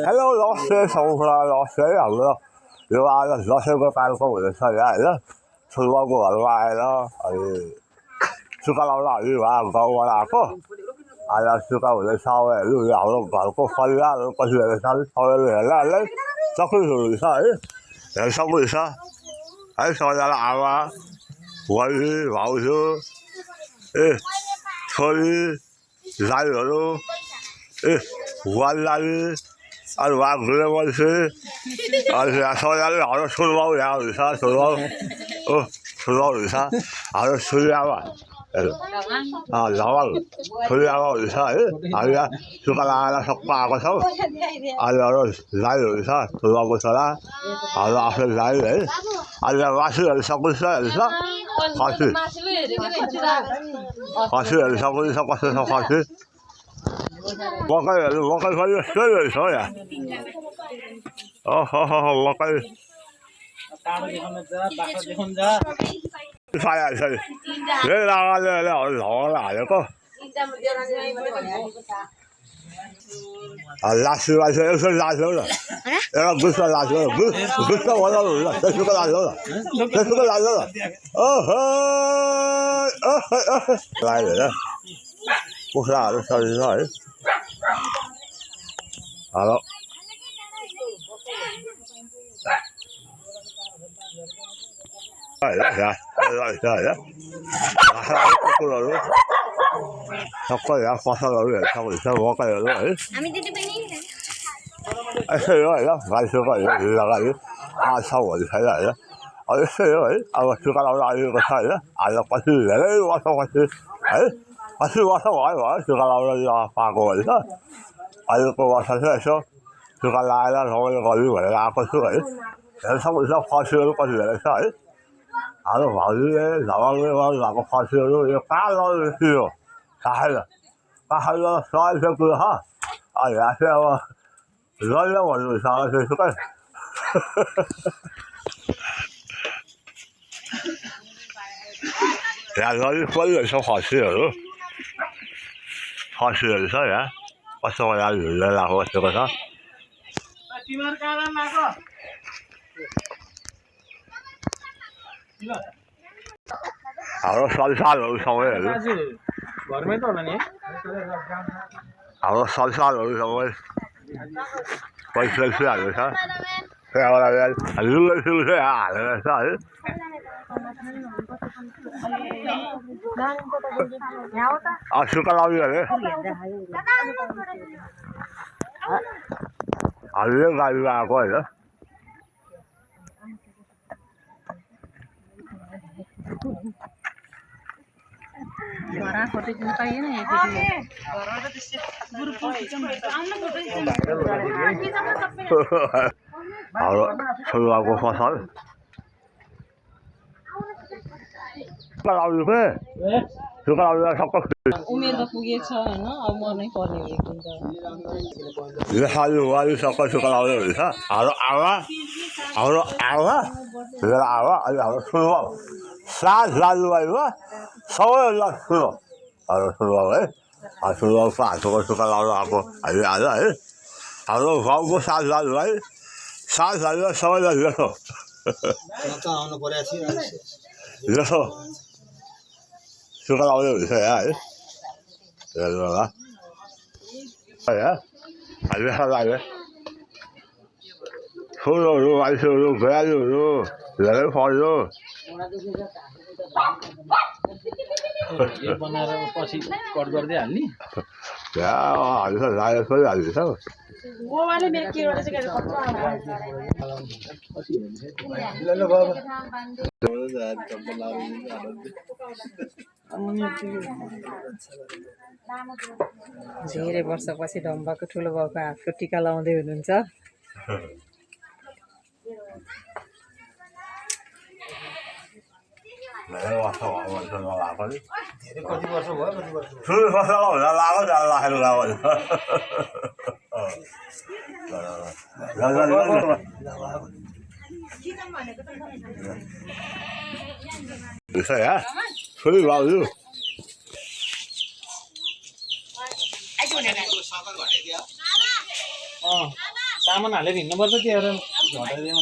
Hello,老师，辛苦了，老师养了，对吧？老师给办公的事儿了，吃我过来了，吃个老大鱼吧，搞我那个，吃个我的烧的，又养了搞个饭呀，搞些啥烧的来，这会是啥？这啥回事？还烧的哪个？我是王叔，所以来了喽，我来。Alva gülüyor şey. Alva soyalım. Alva suluyor ya. Alva suluyor. Oh, suluyor ya. Alva suluyor ya. Lawan. Suluyor ya. Alva sukalala sokpa ko sa. Alva layo ya. Suluyor ko sa. Alva after layo. Alva wasu sa ko sa. Wasu. Wasu sa ko sa wasu.我感觉他越学越少呀。好，我感觉。啥呀？这哪个老哪一个？拉稀又是拉稀了，不是拉稀了，不是我老了，这是个拉稀了，来人了，不是啊，这小人啥人？好了。来，সকালে কথা লড়ে সকলে সব ওকে আমি দিতে পারি আছে না ভাই সকালে লাগাই আর সব ওই খাই যায় আর সে ওই আর সকালে আগে কথা না আর পাশে লাগে ওয়াসা পাশে ওয়াসা হয় সকালে পাগো না আর তো ওয়াসা এসো সকালে আলা সকালে গলি বলে আকর্ষ হয় সব সব ফাঁসি পাশে লাগে সাই আর ভালো যাওয়ালে লাগো ফাঁসি কালো ছিল Kahaya, soal saya pun ha, ayah saya wah, saya wah salah saya suka. Ya, saya pun ada hasil tu, hasil saya, pasal saya ada lah hasil saya. Timur kanan aku. Kalau soal sama ya. घरमै त होला नि हाम्रो संसारहरू सबै पैसा हाल्नु छ हालेर छ है सुक्खा लाउने अरे हामीले गाडीमा आएको होइन Orang foto kita ini ya jadi. Orang ada di grup kita mereka. Kalau aku pasal. Kalau juga. Kalau juga sakit. Umur dah punya cah, na, umur ni kau ni kita. Ia halu halu sakit kalau juga. Awak. Ia awak semua. Sah lalu apa? Soal lah semua. Kalau semua semua sah suka lalu aku. Ada. Kalau kau sah lalu soal lah itu. Kita orang Korea sih. Itu. Suka lalu itu ya. Ya lah. Ya. Ada. Suruh masuk gaya dulu. Lalu follow. बनाएर पछि cut गर्दै हाल्ने धेरै वर्षपछि ढम्बाको ठुलो बाउको हातको टिका लाउँदै हुनुहुन्छ धेरै वर्ष लगाएको नि कति वर्ष भयो ठुलो वर्ष लगाएको राखेर लगाएको सामान हालेर हिँड्नुपर्छ त्योहरू घटाइदियो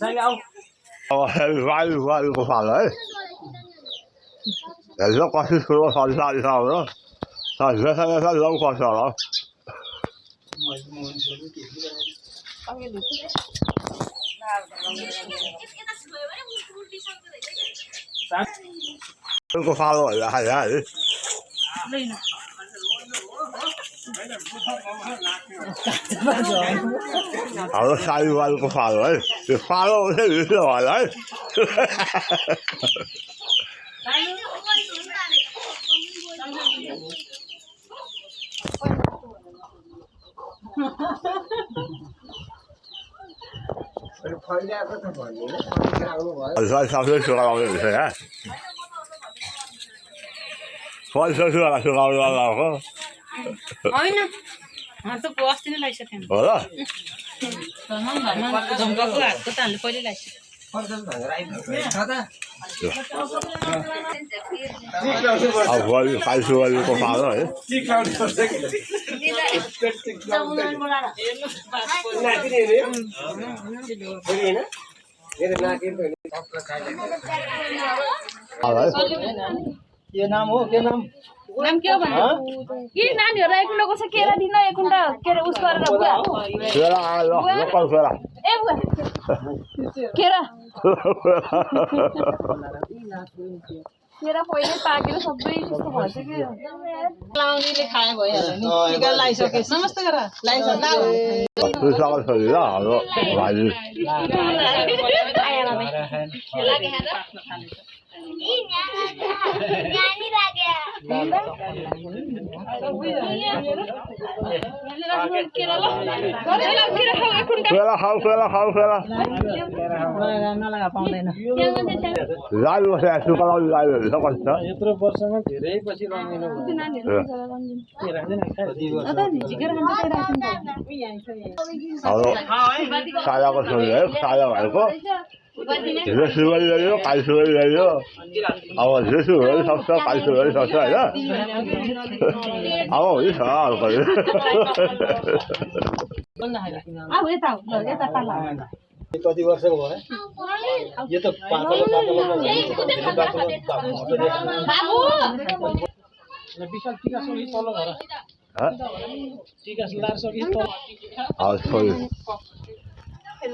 भने आऊ वायुको फाल है हेर्छ कति ठुलो संसार छ हाम्रो संसार लौ पर्छ होला को फालो भइरहेको हाम्रो साईवालको फालो है त्यो फालो चाहिँ भित्र होला है सबसे सुकाउने हुन्छ यहाँ पैसा सुकाउनु लगाएको होइन त अस्ति नै लगाइसक्यो हो र झम्काको हातको त हामीले पहिले लगाइसक्यो अब कालसुवालीको फालो है के नाम हो के नाम नाम के हो भन्नु कि नानीहरु एक कुण्डको छ केरा दिन एक कुण्ड केरा उस गरेर बुवा केरा आयो लोकल केरा ए बुवा केरा केरा पहिले पाकेर सबै त्यस्तो भन्छ कि लाउनेले खाए भइहाल्यो नि टिका लाइसके नमस्ते गर लाइसक्दा त्यो सबै छोरी ल हाम्रो भाइ लागे हेर नानी लाग्यो केरा खाऊ नलगा पाउँदैन लालु बसेर सुकाउनु लालुहरू त कस्तो छ यत्रो वर्षमा धेरै पछि रमाइलो हाम्रो सायाको छोरी है साया भएको जेसुवाली ल्यायो कालसुवाली ल्यायो अब जेसुवाली सक्छ कालसुवाली सक्छ होइन अब हुन्छ अर्को कति वर्षको भयो यो त विशाल टिका सकी तल घर टिका लार सकी तल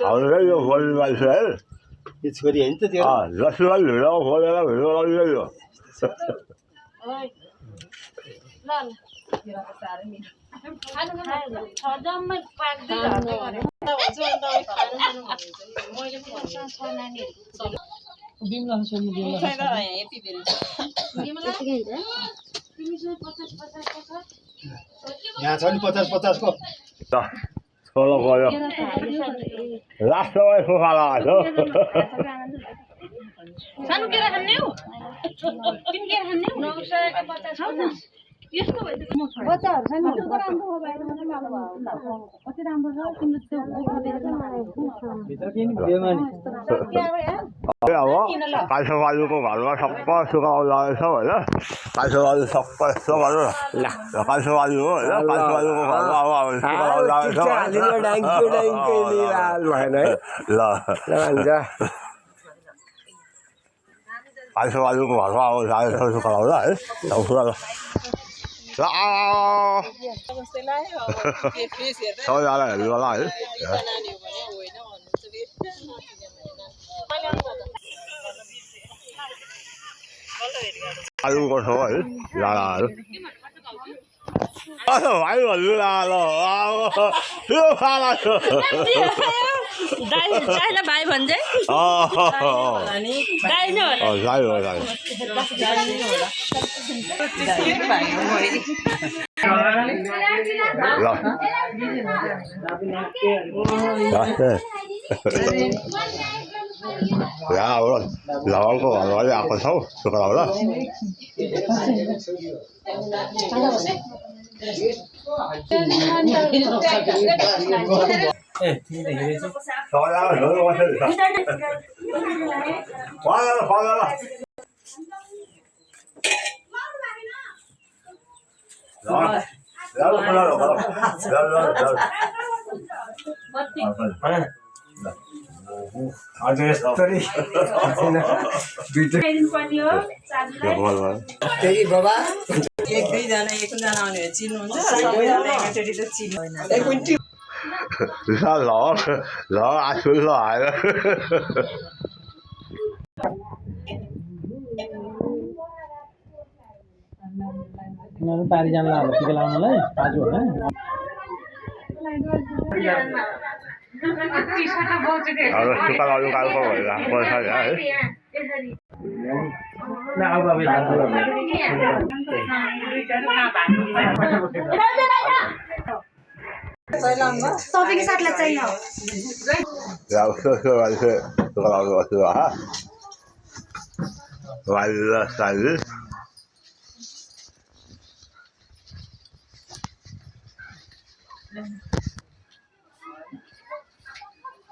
हाम्रो यो बोल्ने मान्छे है यो छोरी होइन त त्यो जसुवाली भिडियो खोलेर भिडियो गरिदियो यहाँ छ नि 50-50 को सोलो गयो लास्टमा सोफा लगाएको सानो केरा खान्ने हो तिमी केरा खान्ने हो 950 हो न यस्तो भयो बच्चाहरु छैन राम्रो हो बाहिर मात्रै मालो भयो कति राम्रो छ तिम्रो त्यो भित्र के नि बेमानी अब कालसुवालीको घरमा सबै सुकाउनु लागेको छ होइन कालसुवाली सबै यस्तो गर्नु ल कालसुवाली हो होइन कालसुवालीको घरमा अब सुकाउनु लागेको छ ल कालसुवालीको घरमा अब लागेको छ सुकाउनु है ल सबैजना हेर्नु होला है आलु गर्छौ है लाडाहरू भाइ भन्नु ल त्यो फाला दाइले भाइ भन्छ दाइ नै हो दाइ हो दाइ यहाँ अब लवङको घरमा आएको छौ सुकाउला अझ यस्तरी त्यही बाबा एक दुईजना एकजना आउने चिन्नुहुन्छ सबैजना एकचोटि त चिन्नु उनीहरू पारी जानु लाग्यो टिका लाउनलाई बाजु होइन सबैको साथलाई चाहिन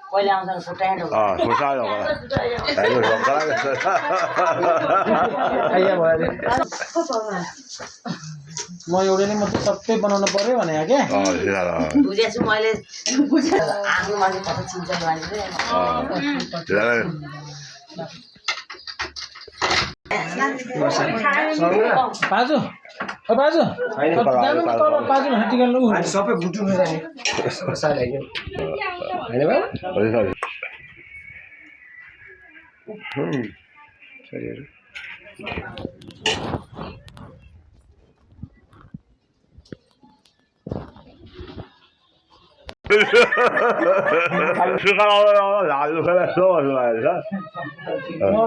कहिले आउँदैन फुटाएर म एउटै नै मात्रै सबै बनाउनु पर्यो भने क्या बुझेको छु मैले आफ्नो मान्छे कता चिन्छ बाजु बाजु बाजु भने टिका लु सबै बुटुनु जाने होइन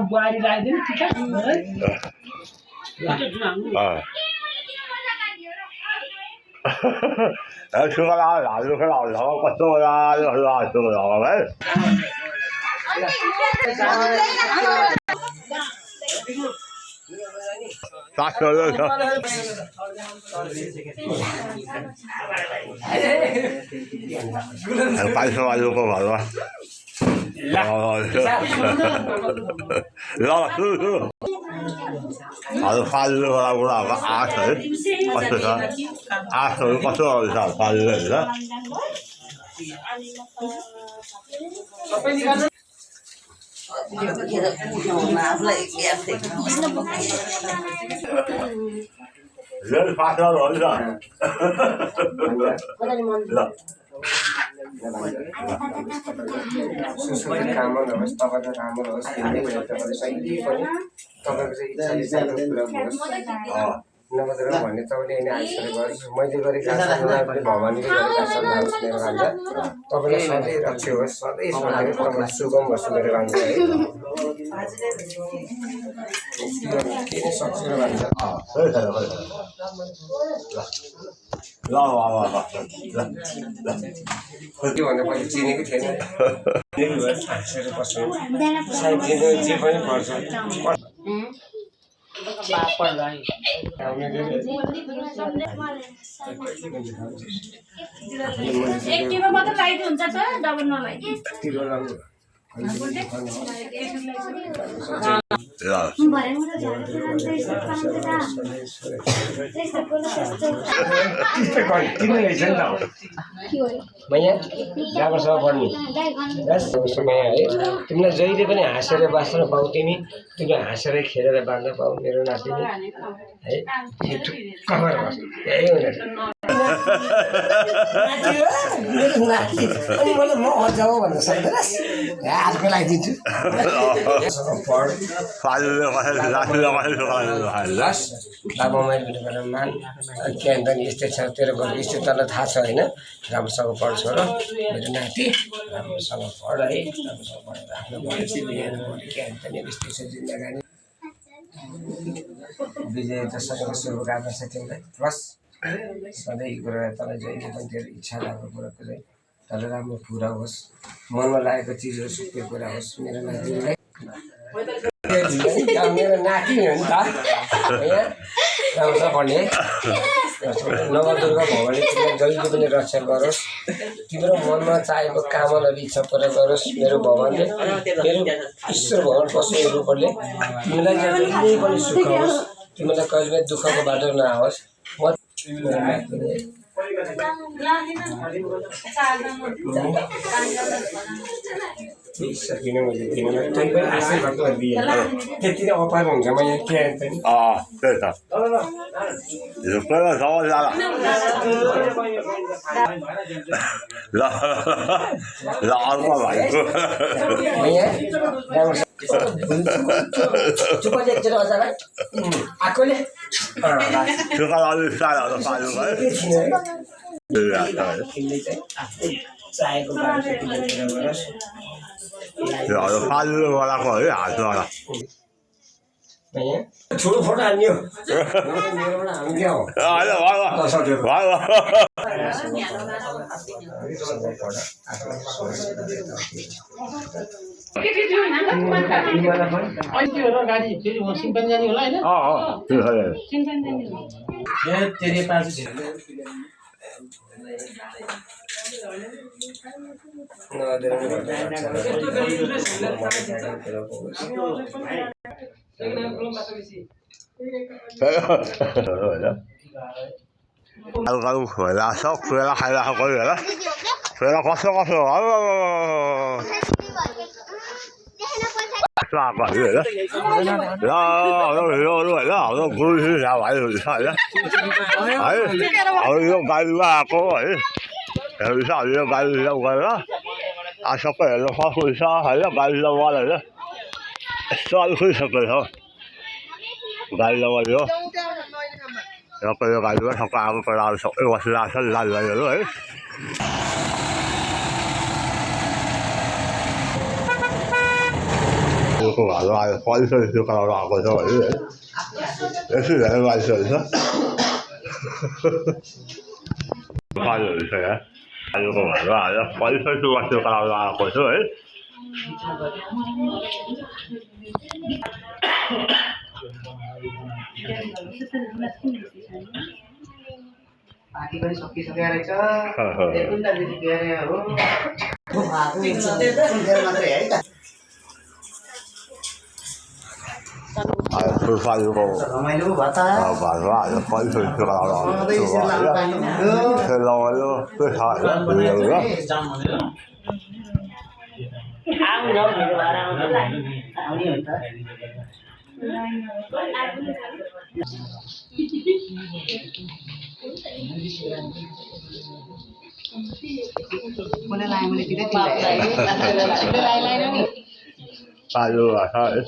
बुहारी लगाइदिनु टिका सुस्वास्थ्य कामना होस् तपाईँको राम्रो होस् हिँड्ने कुरा तपाईँले सही पनि तपाईँको चाहिँ इच्छा पुरा होस् नमात्र भन्ने तपाईँले यिनी आइसकेको मैले गरेको आशा भवानीले गरेको आशा होस् मेरो भान्जा तपाईँलाई सधैँ रक्षा होस् सधैँ सधैँ तपाईँलाई सुगम होस् मेरो भान्जा है के नै सक्छु र भान्जा त्यो भन्दा पहिले चिनेको थिएन हाँसेर बस्नु सायद जे पनि पर्छ एक टिममा मात्र लाइट हुन्छ त डबल नलाइट तिमीलाई जहिले पनि हाँसेर बाँच्न पाऊ तिमीले हाँसेर खेलेर बाँच्न पाऊ मेरो नातिनी है कमर बस्नु त्यही हुनेछ म जाऊ भन्न सक्दैनस् आजको लगाइदिन्छु बाबा मैले मान के अन्त यस्तै छ तेरो घरको स्थिति तँलाई थाहा छ होइन राम्रोसँग पढ्छ र मेरो नाति राम्रोसँग पढ है राम्रोसँग पढेर आफ्नो भविष्य बिहान के अन्त नि यस्तै छ जिन्दगानी विजय दशमीको शुभकामना छ तिमीलाई प्लस सधैँ कुरा तँलाई जहिले पनि तेरो इच्छा लागेको कुराको चाहिँ तँलाई राम्रो पुरा होस् मनमा लागेको चिजहरू सुत्ने कुरा होस् मेरो नातिलाई मेरो नाति हो नि त यहाँ राम्रोसँग पढ्ने नवदुर्गा भगवान्ले तिमीलाई जहिले पनि रक्षा गरोस् तिम्रो मनमा चाहेको कामनाहरू इच्छा पुरा गरोस् मेरो भगवान्ले मेरो ईश्वर भगवान् पशु रूपले तिमीलाई जहिले पनि सुख होस् तिमीलाई कहिले पनि दुःखको बाटो नआओस् म सकिनँ मैले दिनमा तै पनि आशै भएको दिएँ त्यति नै अपार हुन्छ म यहाँ के आएँ पनि त्यही त पहिला सवाल ल ल अर्को भाइको आएकोले सुका अलिक साह्रो पाल्नु भयो चाहेको पाल्नु बनाएको है हातबाट ठुलो फोटो हान्यो मेरोबाट हान्थ्यो अहिले होला गाडी फेरि सिङ्गल जाने होला होइन तेरे पास Algo fuera, eso fuera, fuera, fuera, fuera, cosa, cosa,啥玩意儿？那不是啥玩意儿？啥呀？哎，我用干嘛搞哎？有啥用干什么了？啊，小白人发挥啥？还要干什么来着？啥都会什么了？干什么了？然后感觉他干不来手，我是拉伸拉远了哎。就干嘛拉完事就干嘛过去了，也是人完事是。干有谁啊？就干嘛拉完事就干嘛过去了。बाँकी पनि सकिसकेको रहेछ देखुन त दिदी के अरे हो रमाइलो भयो त Boleh lain boleh tidak tidak. Boleh lain-lain ni. Ayo lah, hai.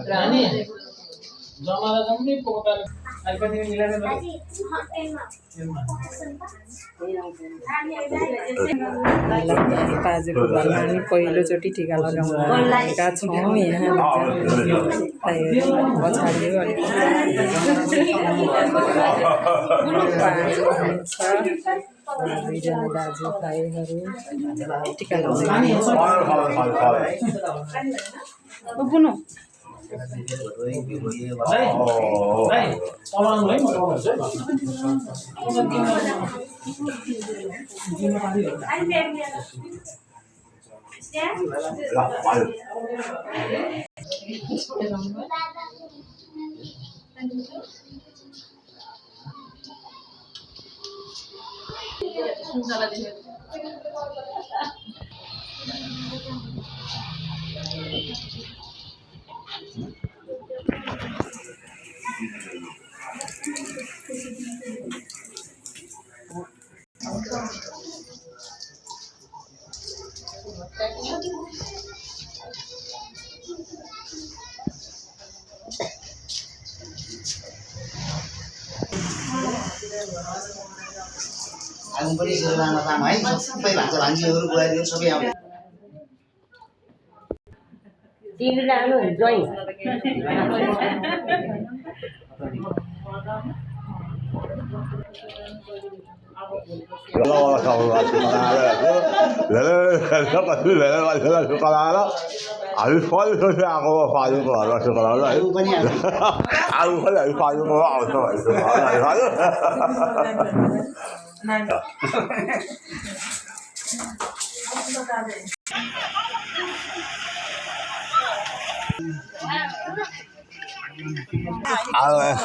Ini जमारा जम्मै पोका अलिकति मिलाएर बाजेको घरमा हामी पहिलोचोटि टिका लगाएका छौँ यहाँ पछाडि दुईजना दाजुभाइहरू टिका लगाउनु आगो पनि लामा काम है सबै भान्सा भान्जीहरू बुहारीहरू सबै आउँछ टिभी लाग्नु जोइ आएर